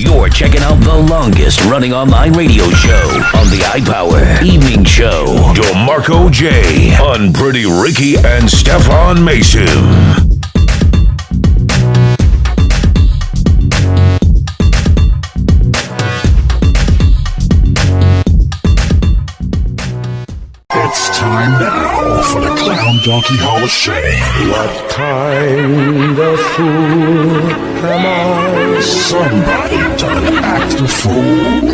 You're checking out the longest running online radio show on the iPower Evening Show. DeMarco J on Pretty Ricky and Stefan Mason. It's time now for the Clown Donkey Hall of Shame. What kind of fool am I? Somebody done act a fool.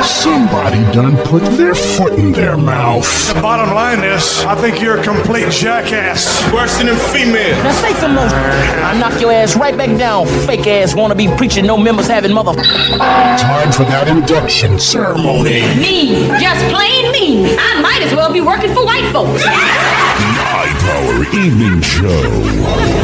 Somebody done put their foot in their mouth. The bottom line is, I think you're a complete jackass. Worse than a female. Now say some more. I knock your ass right back down, fake ass wanna be preaching, no members having mother. Time for that induction ceremony. Mean, just plain mean. I might as well be working for white folks. The iPower Evening Show.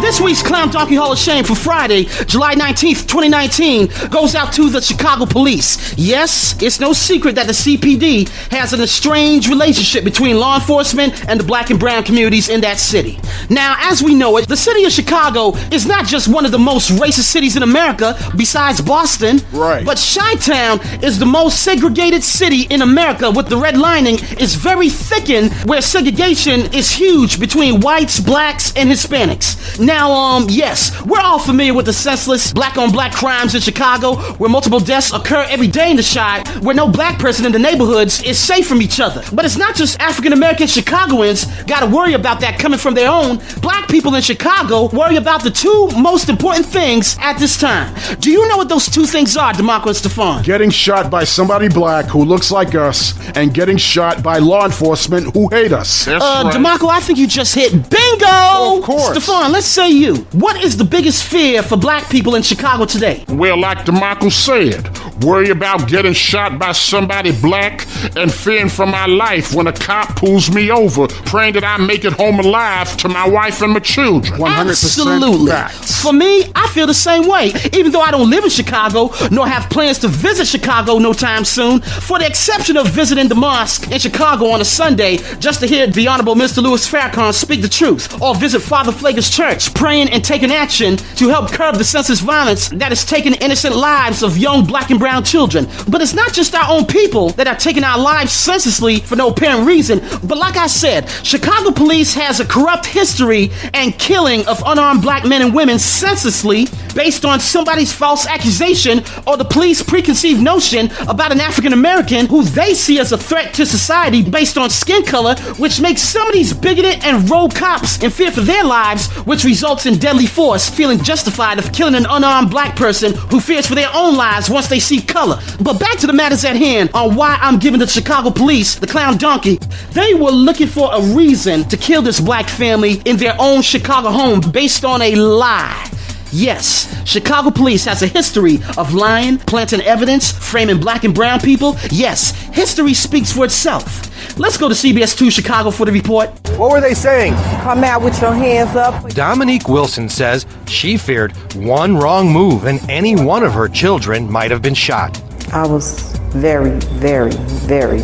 This week's Clown Donkey Hall of Shame for Friday, July 19th, 2019, goes out to the Chicago Police. Yes, it's no secret that the CPD has an estranged relationship between law enforcement and the black and brown communities in that city. Now, as we know it, the city of Chicago is not just one of the most racist cities in America, besides Boston, right? But Chi-Town is the most segregated city in America, with the red lining is very thickened, where segregation is huge between whites, blacks, and Hispanics. Now, yes, we're all familiar with the senseless black-on-black crimes in Chicago, where multiple deaths occur every day in the Chi, where no black person in the neighborhoods is safe from each other. But it's not just African-American Chicagoans gotta worry about that coming from their own. Black people in Chicago worry about the two most important things at this time. Do you know what those two things are, DeMarco and Stefan? Getting shot by somebody black who looks like us, and getting shot by law enforcement who hate us. DeMarco, I think you just hit bingo! Oh, of course. Stefan, let's say you. What is the biggest fear for black people in Chicago today? Well, like DeMarco said, worry about getting shot by somebody black and fearing for my life when a cop pulls me over, praying that I make it home alive to my wife and my children. 100% Absolutely. facts. For me, I feel the same way. Even though I don't live in Chicago, nor have plans to visit Chicago no time soon, for the exception of visiting the mosque in Chicago on a Sunday just to hear the Honorable Mr. Louis Farrakhan speak the truth, or visit Father Flagler's church, praying and taking action to help curb the senseless violence that is taking innocent lives of young black and brown children. But it's not just our own people that are taking our lives senselessly for no apparent reason, but like I said, Chicago police has a corrupt history and killing of unarmed black men and women senselessly based on somebody's false accusation or the police preconceived notion about an African American who they see as a threat to society based on skin color, which makes some of these bigoted and rogue cops in fear for their lives, which results in deadly force, feeling justified of killing an unarmed black person who fears for their own lives once they see color. But back to the matters at hand on why I'm giving the Chicago police the clown donkey. They were looking for a reason to kill this black family in their own Chicago home based on a lie. Yes, Chicago police has a history of lying, planting evidence, framing black and brown people. Yes, history speaks for itself. Let's go to CBS 2 Chicago for the report. What were they saying? Come out with your hands up. Dominique Wilson says she feared one wrong move and any one of her children might have been shot. I was very, very, very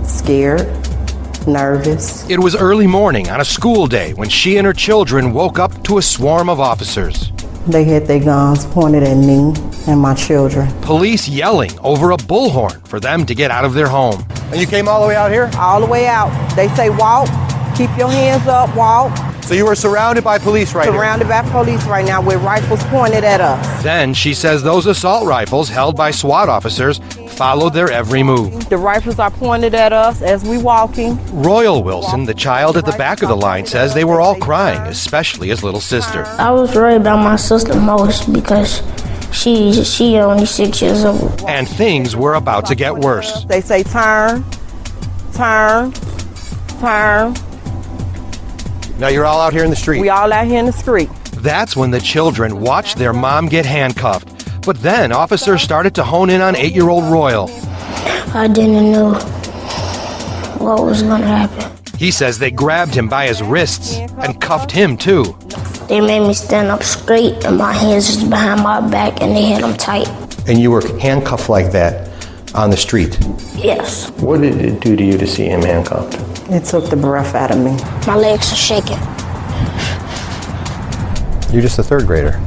scared, nervous. It was early morning on a school day when she and her children woke up to a swarm of officers. They had their guns pointed at me and my children. Police yelling over a bullhorn for them to get out of their home. And you came all the way out here? All the way out. They say walk, keep your hands up, walk. So you were surrounded by police right Surrounded by police right now with rifles pointed at us. Then she says those assault rifles held by SWAT officers followed their every move. The rifles are pointed at us as we walking. Royal Wilson, the child at the back of the line, says they were all crying, especially his little sister. I was worried about my sister most because she only 6 years old. And things were about to get worse. They say turn, turn, turn. Now you're all out here in the street. We all out here in the street. That's when the children watched their mom get handcuffed. But then officers started to hone in on 8-year-old Royal. I didn't know what was going to happen. He says they grabbed him by his wrists and cuffed him too. They made me stand up straight and my hands was behind my back and they had them tight. And you were handcuffed like that on the street? Yes. What did it do to you to see him handcuffed? It took the breath out of me. My legs are shaking. You're just a third grader.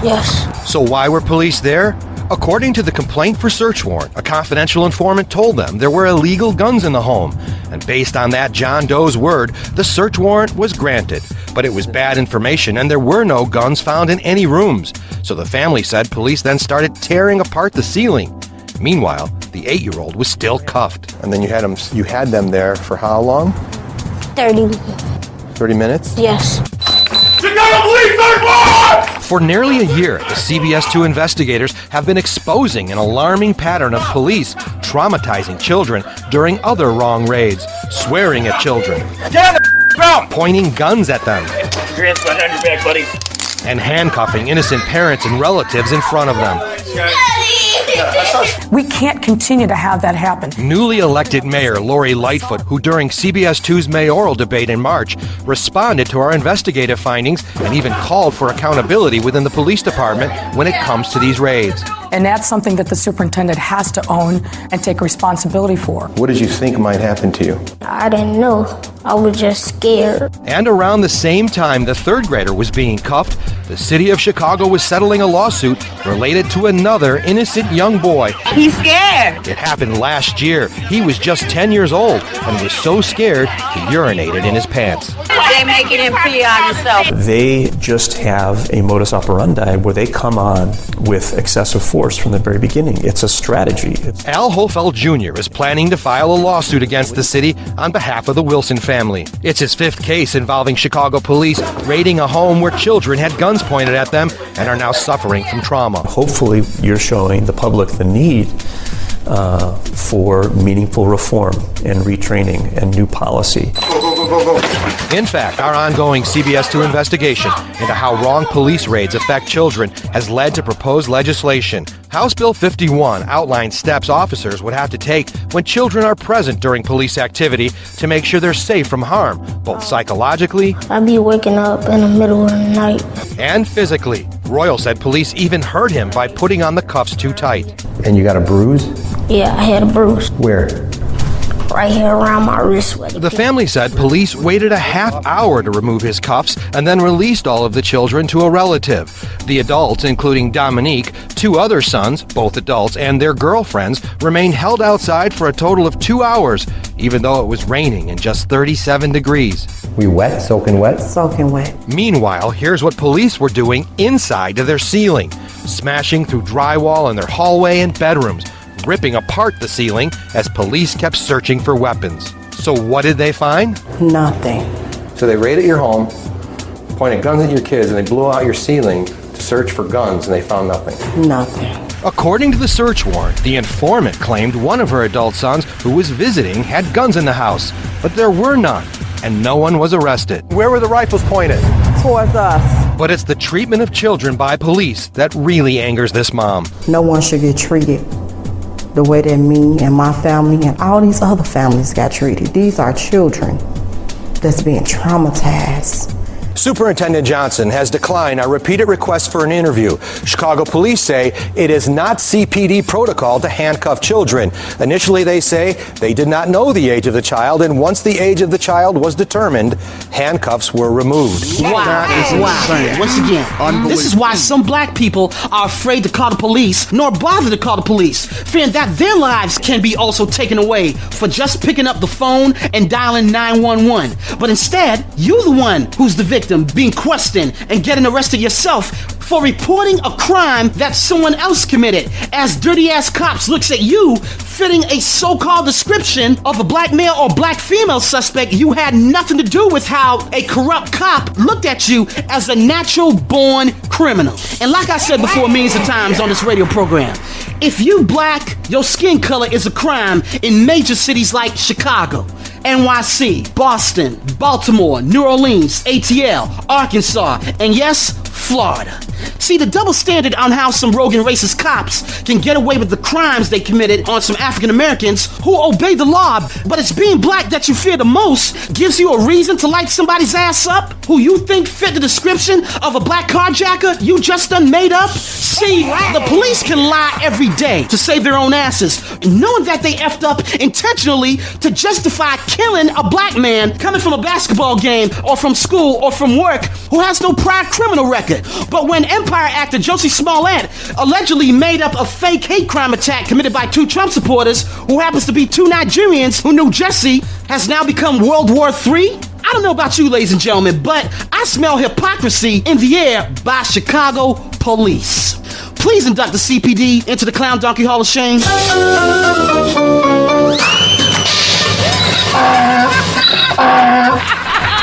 Yes. So why were police there? According to the complaint for search warrant, a confidential informant told them there were illegal guns in the home. And based on that John Doe's word, the search warrant was granted. But it was bad information and there were no guns found in any rooms. So the family said police then started tearing apart the ceiling. Meanwhile, the 8-year-old was still cuffed. And then you had them there for how long? 30 minutes? Yes. For nearly a year, the CBS 2 investigators have been exposing an alarming pattern of police traumatizing children during other wrong raids, swearing at children, pointing guns at them, and handcuffing innocent parents and relatives in front of them. We can't continue to have that happen. Newly elected Mayor Lori Lightfoot, who during CBS 2's mayoral debate in March responded to our investigative findings and even called for accountability within the police department when it comes to these raids. And that's something that the superintendent has to own and take responsibility for. What did you think might happen to you? I didn't know. I was just scared. And around the same time the third grader was being cuffed, the city of Chicago was settling a lawsuit related to another innocent young boy. He's scared. It happened last year. He was just 10 years old and was so scared he urinated in his pants. They're making him pee on himself. They just have a modus operandi where they come on with excessive force from the very beginning. It's a strategy. Al Hofeld Jr. is planning to file a lawsuit against the city on behalf of the Wilson family. It's his 5th case involving Chicago police raiding a home where children had guns pointed at them and are now suffering from trauma. Hopefully, you're showing the public the need for meaningful reform and retraining and new policy. In fact, our ongoing CBS 2 investigation into how wrong police raids affect children has led to proposed legislation. House Bill 51 outlines steps officers would have to take when children are present during police activity to make sure they're safe from harm, both psychologically I be waking up in the middle of the night. and physically. Royal said police even hurt him by putting on the cuffs too tight. And you got a bruise? Yeah, I had a bruise Where? right here around my wrist. The family said police waited a half hour to remove his cuffs and then released all of the children to a relative. The adults, including Dominique, 2 other sons, both adults, and their girlfriends, remained held outside for a total of 2 hours, even though it was raining and just 37 degrees. We wet? Soaking wet? Soaking wet. Meanwhile, here's what police were doing inside to their ceiling, smashing through drywall in their hallway and bedrooms, ripping apart the ceiling as police kept searching for weapons. So what did they find? Nothing. So they raided your home, pointed guns at your kids, and they blew out your ceiling to search for guns, and they found nothing. Nothing. According to the search warrant, the informant claimed one of her adult sons who was visiting had guns in the house, but there were none, and no one was arrested. Where were the rifles pointed? Towards us. But it's the treatment of children by police that really angers this mom. No one should get treated the way that me and my family and all these other families got treated. These are children that's being traumatized. Superintendent Johnson has declined our repeated requests for an interview. Chicago police say it is not CPD protocol to handcuff children. Initially, they say they did not know the age of the child, and once the age of the child was determined, handcuffs were removed. Wow. Once again, this is why some black people are afraid to call the police, nor bother to call the police, fearing that their lives can be also taken away for just picking up the phone and dialing 911. But instead, you're the one who's the victim, being questioned and getting arrested yourself for reporting a crime that someone else committed, as dirty-ass cops looks at you fitting a so-called description of a black male or black female suspect. You had nothing to do with how a corrupt cop looked at you as a natural-born criminal. And like I said before millions of times on this radio program, if you black, your skin color is a crime in major cities like Chicago, NYC, Boston, Baltimore, New Orleans, ATL, Arkansas, and yes, Florida. See, the double standard on how some rogue and racist cops can get away with the crimes they committed on some African Americans who obey the law, but it's being black that you fear the most gives you a reason to light somebody's ass up who you think fit the description of a black carjacker you just done made up? See, the police can lie every day to save their own asses, knowing that they effed up intentionally to justify killing a black man coming from a basketball game or from school or from work who has no prior criminal record. But when Empire actor Josie Smollett allegedly made up a fake hate crime attack committed by 2 Trump supporters who happens to be 2 Nigerians who knew Jesse has now become World War III? I don't know about you, ladies and gentlemen, but I smell hypocrisy in the air by Chicago police. Please induct the CPD into the Clown Donkey Hall of Shame.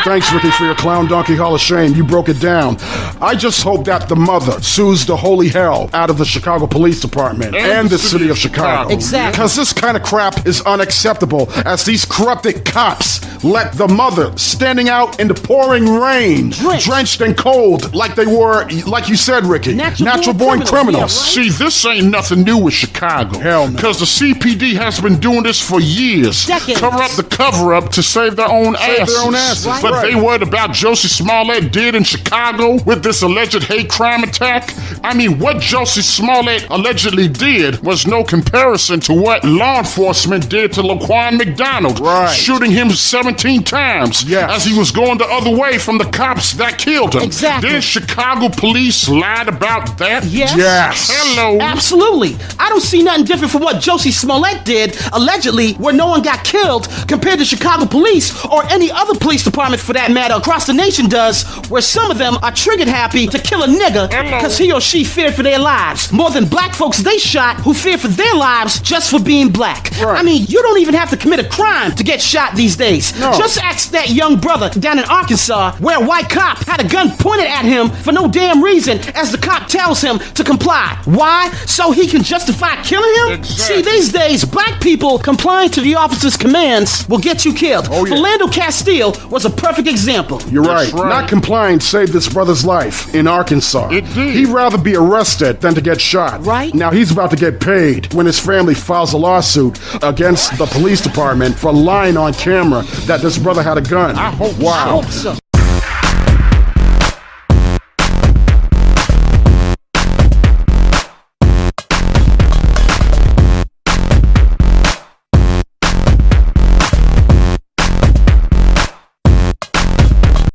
Thanks, Ricky, for your Clown Donkey Hall of Shame. You broke it down. I just hope that the mother sues the holy hell out of the Chicago Police Department and the city of Chicago. Exactly. Because this kind of crap is unacceptable as these corrupted cops let the mother standing out in the pouring rain, drenched and cold like they were, like you said, Ricky, natural-born criminals. Yeah, right? See, this ain't nothing new with Chicago. Hell no. Because the CPD has been doing this for years. Decades. Cover up the cover-up to save their own asses. Right. But they worried about Josie Smollett did in Chicago with this alleged hate crime attack. I mean, what Josie Smollett allegedly did was no comparison to what law enforcement did to Laquan McDonald, shooting him 17 times as he was going the other way from the cops that killed him. Exactly. Did Chicago police lied about that? Yes. Hello. Absolutely. I don't see nothing different from what Josie Smollett did, allegedly, where no one got killed, compared to Chicago police or any other police department for that matter across the nation does, where some of them are triggered happy to kill a nigga because he or she feared for their lives more than black folks they shot who fear for their lives just for being black. I mean, you don't even have to commit a crime to get shot these days. No. Just ask that young brother down in Arkansas where a white cop had a gun pointed at him for no damn reason as the cop tells him to comply. Why? So he can justify killing him? See, these days, black people complying to the officer's commands will get you killed. Philando Castile was a perfect example. You're right. Not complying saved this brother's life in Arkansas. It did. He'd rather be arrested than to get shot. Right. Now he's about to get paid when his family files a lawsuit against the police department for lying on camera that this brother had a gun. I hope wow. so.